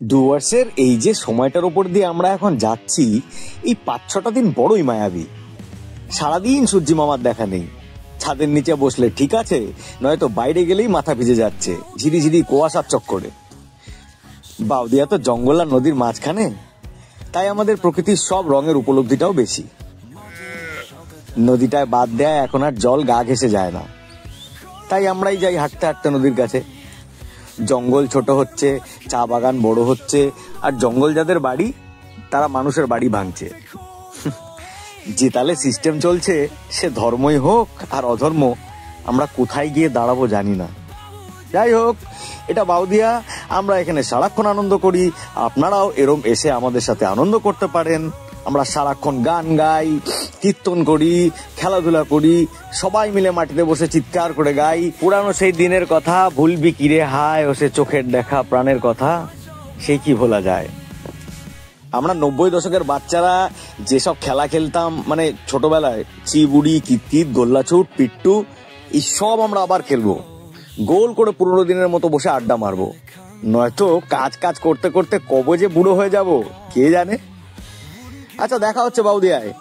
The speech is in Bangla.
ডুয়ার্সের এই যে সময়টার উপর দিয়ে আমরা এখন যাচ্ছি, এই 5-6টা দিন বড়ই মায়াবী। সারাদিন সূর্যি মামার দেখা নেই। ছাদের নিচে বসলে ঠিক আছে, নয়তো বাইরে গেলেই মাথা ভিজে যাচ্ছে ঝিরিঝিরি কুয়াশার চক্করে। বাউদিয়া তো জঙ্গল আর নদীর মাঝখানে, তাই আমাদের প্রকৃতির সব রঙের উপলব্ধিটাও বেশি। নদীটায় বাদ দেয় এখন আর জল গা ঘেঁষে যায় না, তাই আমরাই যাই হাঁটতে হাঁটতে নদীর কাছে। জঙ্গল ছোট হচ্ছে, চা বাগান বড় হচ্ছে, আর জঙ্গল যাদের বাড়ি তারা মানুষের বাড়ি ভাঙছে। যে তালে সিস্টেম চলছে, সে ধর্মই হোক আর অধর্ম, আমরা কোথায় গিয়ে দাঁড়াবো জানি না। যাই হোক, এটা বাউদিয়া, আমরা এখানে সারাক্ষণ আনন্দ করি। আপনারাও এরম এসে আমাদের সাথে আনন্দ করতে পারেন। আমরা সারাক্ষণ গান গাই, কীর্তন করি, খেলাধুলা করি, সবাই মিলে মাটিতে বসে চিৎকার করে গাই পুরানো সেই দিনের কথা। ভুলবি কিরে হায় ও সে চোখের দেখা প্রাণের কথা, সে কি ভোলা যায়। আমরা 90 দশকের বাচ্চারা যেসব খেলা খেলতাম, মানে ছোটবেলায় চিবুড়ি, কিতকিত, গোল্লাছুট, পিট্টু, এই সব আমরা আবার খেলবো। গোল করে পুরোনো দিনের মতো বসে আড্ডা মারবো। নয়তো কাজ কাজ করতে করতে কবে যে বুড়ো হয়ে যাব কে জানে। আচ্ছা, দেখা হচ্ছে বাউদিয়ায়।